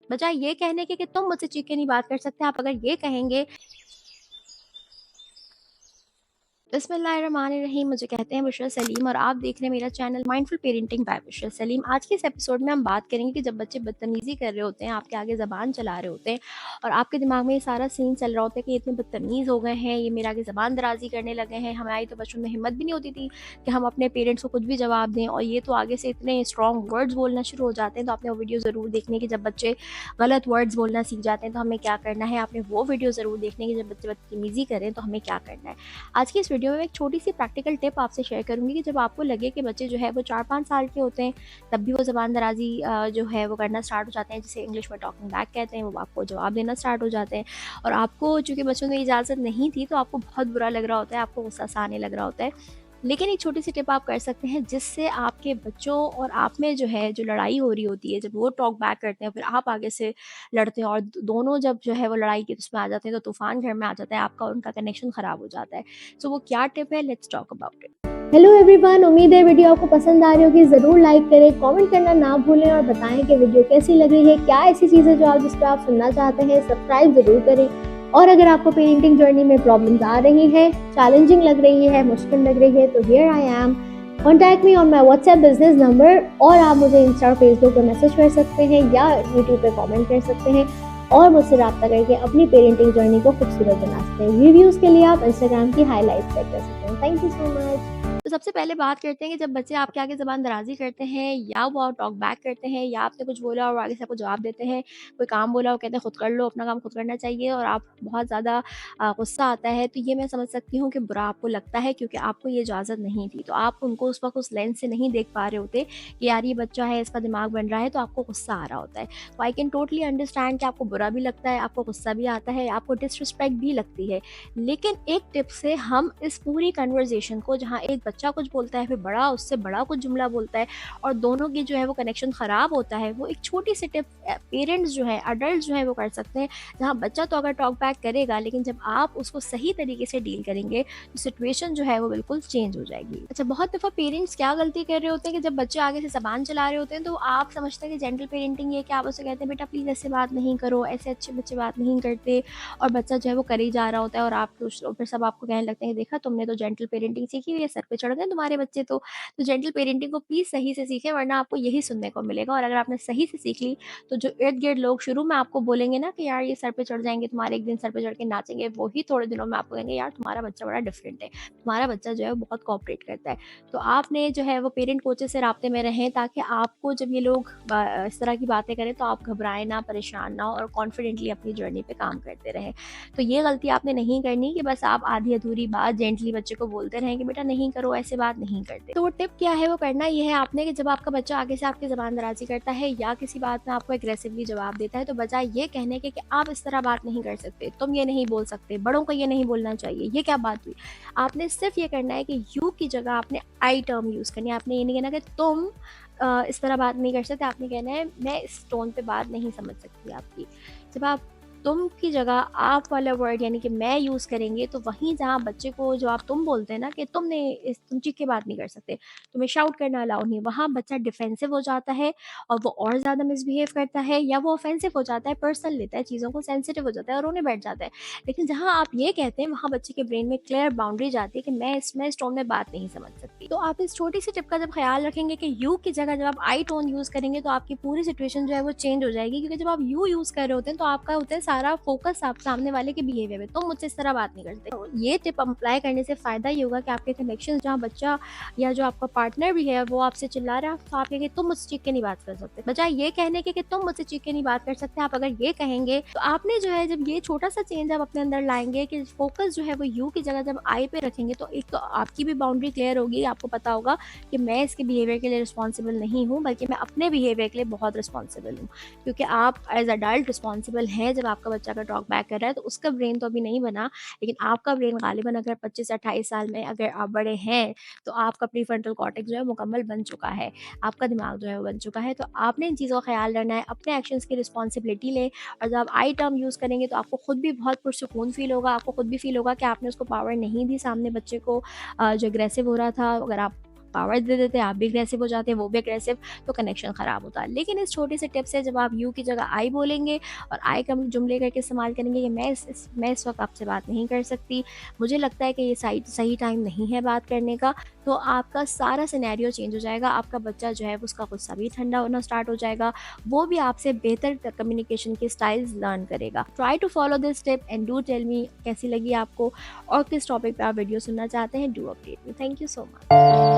बजाय ये कहने के कि तुम मुझसे चीख के नहीं बात कर सकते, आप अगर ये कहेंगे बिस्मिल्लाहिर्रहमानिर्रहीम। मुझे कहते हैं बुशरा सलीम और आप देख रहे हैं मेरा channel mindful parenting by Bushra Salim. आज के इस एपिसोड में हम बात करेंगे कि जब बच्चे बदतमीज़ी कर रहे होते हैं, आपके आगे ज़बान चला रहे होते हैं और आपके दिमाग में ये सारा सीन चल रहा होता है कि ये इतने बदतमीज़ हो गए हैं, ये मेरे आगे ज़बान दराज़ी करने लगे हैं। हमारी तो बचपन में हिम्मत भी नहीं होती थी कि हम अपने पेरेंट्स को कुछ भी जवाब दें, और ये तो आगे से इतने स्ट्रॉन्ग वर्ड्स बोलना शुरू हो जाते हैं। तो आपने वो वीडियो ज़रूर देखनी है कि जब बच्चे गलत वर्ड्स बोलना सीख जाते हैं तो हमें क्या करना है। आपने वो वीडियो ज़रूर देखनी है कि जब बच्चे बदतमीज़ी करें तो हमें क्या करना है। आज की इस वीडियो में मैं एक छोटी सी प्रैक्टिकल टिप आपसे शेयर करूंगी कि जब आपको लगे कि बच्चे जो है वो 4-5 साल के होते हैं, तब भी वो ज़बान दराज़ी जो है वो करना स्टार्ट हो जाते हैं, जिसे इंग्लिश में टॉकिंग बैक कहते हैं। वो आपको जवाब देना स्टार्ट हो जाते हैं और आपको चूँकि बच्चों को इजाज़त नहीं थी तो आपको बहुत बुरा लग रहा होता है, आपको गुस्सा सा आने लग रहा होता है। लेकिन एक छोटी सी टिप आप कर सकते हैं जिससे आपके बच्चों और आप में जो है जो लड़ाई हो रही होती है, जब वो टॉक बैक करते हैं फिर आप आगे से लड़ते हैं और दोनों जब जो है वो लड़ाई के उसमें आ जाते हैं तो तूफान घर में आ जाता है, आपका और उनका कनेक्शन ख़राब हो जाता है। सो वो क्या टिप है, let's talk about it. Hello everyone, उम्मीद है वीडियो आपको पसंद आ रही होगी। ज़रूर लाइक करें, कमेंट करना ना भूलें और बताएं कि वीडियो कैसी लग रही है। क्या ऐसी चीज़ें जो आप जिस पर आप सुनना चाहते हैं, सब्सक्राइब ज़रूर करें। और अगर आपको पेरेंटिंग जर्नी में प्रॉब्लम्स आ रही हैं, चैलेंजिंग लग रही है, मुश्किल लग रही है, तो here I am. Contact me on my WhatsApp business number, और आप मुझे इंस्टा और फेसबुक पर मैसेज कर सकते हैं या यूट्यूब पर कॉमेंट कर सकते हैं और मुझसे रब्ता करके अपनी पेरेंटिंग जर्नी को खूबसूरत बना सकते हैं। रिव्यूज़ के लिए आप इंस्टाग्राम की हाईलाइट्स चेक कर सकते हैं। Thank you so much. तो सबसे पहले बात करते हैं कि जब बच्चे आपके आगे ज़बान दराज़ी करते हैं या वो टॉक बैक करते हैं या आपने कुछ बोला और वो आगे से आपको जवाब देते हैं, कोई काम बोला वो कहते हैं खुद कर लो, अपना काम खुद करना चाहिए और आप बहुत ज़्यादा गुस्सा आता है, तो ये मैं समझ सकती हूँ कि बुरा आपको लगता है क्योंकि आपको ये इजाज़त नहीं थी। तो आप उनको उस वक़्त उस लेंस से नहीं देख पा रहे होते कि यार ये बच्चा है, इसका दिमाग बन रहा है, तो आपको गुस्सा आ रहा होता है। तो आई कैन टोटली अंडरस्टैंड कि आपको बुरा भी लगता है, आपको गुस्सा भी आता है, आपको डिसरिस्पेक्ट भी लगती है। लेकिन एक टिप से हम इस पूरी कन्वर्सेशन को, जहाँ एक बच्चा कुछ बोलता है फिर बड़ा उससे बड़ा कुछ जुमला बोलता है और दोनों की जो है वो कनेक्शन ख़राब होता है, वो एक छोटी सी टिप पेरेंट्स जो है, अडल्ट जो है वो कर सकते हैं। जहाँ बच्चा तो अगर टॉक बैक करेगा, लेकिन जब आप उसको सही तरीके से डील करेंगे तो सिचुएशन जो है वो बिल्कुल चेंज हो जाएगी। अच्छा, बहुत दफ़ा पेरेंट्स क्या गलती कर रहे होते हैं कि जब बच्चे आगे से ज़बान चला रहे होते हैं तो आप समझते हैं कि जेंटल पेरेंटिंग ये, कि आप उससे कहते हैं बेटा प्लीज़ ऐसे बात नहीं करो, ऐसे अच्छे बच्चे बात नहीं करते, और बच्चा जो है वो कर ही जा रहा होता है और आप फिर सब आपको कहने लगते हैं देखा तुमने तो जेंटल पेरेंटिंग सीखी हुई है, सर पे चढ़ गए तुम्हारे बच्चे तो जेंटल पेरेंटिंग को प्लीज़ सही से सीखें, वरना आपको यही सुनने को मिलेगा। और अगर आपने सही से सीख ली तो जो इर्द गिर्द लोग शुरू में आपको बोलेंगे ना कि यार ये सर पे चढ़ जाएंगे तुम्हारे, एक दिन सर पे चढ़ के नाचेंगे, वही थोड़े दिनों में आपको कहेंगे यार तुम्हारा बच्चा बड़ा डिफरेंट है, तुम्हारा बच्चा जो है वो बहुत कॉपरेट करता है। तो आपने जो है वो पेरेंट कोचेस से राब्ते में रहें ताकि आपको जब ये लोग इस तरह की बातें करें तो आप घबराएं ना, परेशान ना हो और कॉन्फिडेंटली अपनी जर्नी पे काम करते रहें। तो ये गलती आपने नहीं करनी कि बस आप आधी अधूरी बात जेंटली बच्चे को बोलते रहें कि बेटा नहीं करो, ऐसे बात नहीं करते। तो वो टिप क्या है, वो करना ये है आपने कि जब आपका बच्चा आगे से आपकी ज़बान दराज़ी करता है या किसी बात में आपको एग्रेसिवली जवाब देता है, तो बजाय ये कहने के कि आप इस तरह बात नहीं कर सकते, तुम ये नहीं बोल सकते, बड़ों को ये नहीं बोलना चाहिए, ये क्या बात हुई, आपने सिर्फ ये करना है कि यू की जगह आपने आई टर्म यूज़ करनी है। आपने ये नहीं कहना कि तुम इस तरह बात नहीं कर सकते, आपने कहना है मैं इस टोन पे बात नहीं समझ सकती आपकी। जब आप तुम की जगह आप वाला वर्ड यानी कि मैं यूज़ करेंगे, तो वहीं जहाँ बच्चे को जो आप तुम बोलते हैं ना कि तुम चीख के बात नहीं कर सकते, तुम्हें शाउट करना अलाउ नहीं है, वहाँ बच्चा डिफेंसिव हो जाता है और वो और ज़्यादा मिसबिहेव करता है या वो ऑफेंसिव हो जाता है, पर्सनल लेता है चीज़ों को, सेंसिटिव हो जाता है और रोने बैठ जाता है। लेकिन जहाँ आप ये कहते हैं, वहाँ बच्चे के ब्रेन में क्लियर बाउंड्री जाती है कि मैं इस टोन में बात नहीं समझ सकती। तो आप इस छोटी सी टिप का जब ख्याल रखेंगे कि यू की जगह जब आप आई टोन यूज़ करेंगे, तो आपकी पूरी सिचुएशन जो है वो चेंज हो जाएगी, क्योंकि जब आप यू यूज़ कर रहे होते हैं तो आपका होता है सारा फोकस आप सामने वाले के बिहेवियर में, तुम मुझसे इस तरह बात नहीं करते। तो ये टिप अप्लाई करने से फ़ायदा ये होगा कि आपके कनेक्शन, जहाँ बच्चा या जो आपका पार्टनर भी है वो आपसे चिल्ला रहा है, तो आप कहेंगे तुम मुझसे चीख के नहीं बात कर सकते, बजाय ये कहने के कि तुम मुझसे चीख के नहीं बात कर सकते, आप अगर ये कहेंगे तो आपने जो है, जब ये छोटा सा चेंज आप अपने अंदर लाएंगे कि फोकस जो है वो यू की जगह जब आई पे रखेंगे, तो एक तो आपकी भी बाउंड्री क्लियर होगी, आपको पता होगा कि मैं इसके बिहेवियर के लिए रिस्पॉन्सिबल नहीं हूँ, बल्कि मैं अपने बिहेवियर के लिए बहुत रिस्पॉन्सिबल हूँ, क्योंकि आप एज अडल्ट रिस्पॉन्सिबल हैं। जब आपका बच्चा अगर टॉक बैक कर रहा है तो उसका ब्रेन तो अभी नहीं बना, लेकिन आपका ब्रेन गालिबन अगर 25 से 28 साल में अगर आप बड़े हैं तो आपका प्रीफ्रंटल कॉर्टेक्स जो है मुकम्मल बन चुका है, आपका दिमाग जो है वो बन चुका है। तो आपने इन चीज़ों का ख्याल रखना है, अपने एक्शंस की रिस्पॉन्सिबिलिटी लें, और जब आप आई टर्म यूज़ करेंगे तो आपको खुद भी बहुत पुरसुकून फील होगा, आपको खुद भी फील होगा कि आपने उसको पावर नहीं दी सामने बच्चे को जो एग्रेसिव हो रहा था। अगर आप पावर दे देते हैं, आप भी अग्रेसिव हो जाते हैं, वो भी अग्रेसिव, तो कनेक्शन ख़राब होता है। लेकिन इस छोटे से टिप से जब आप यू की जगह आई बोलेंगे और आई का जुमले करके इस्तेमाल करेंगे कि मैं इस वक्त आपसे बात नहीं कर सकती, मुझे लगता है कि ये सही टाइम नहीं है बात करने का, तो आपका सारा सिनेरियो चेंज हो जाएगा। आपका बच्चा जो है उसका गुस्सा भी ठंडा होना स्टार्ट हो जाएगा, वो भी आपसे बेहतर कम्युनिकेशन के स्टाइल्स लर्न करेगा। Try to follow this tip and do tell me कैसी लगी आपको, और किस टॉपिक पे आप वीडियो सुनना चाहते हैं। Do update me. Thank you so much.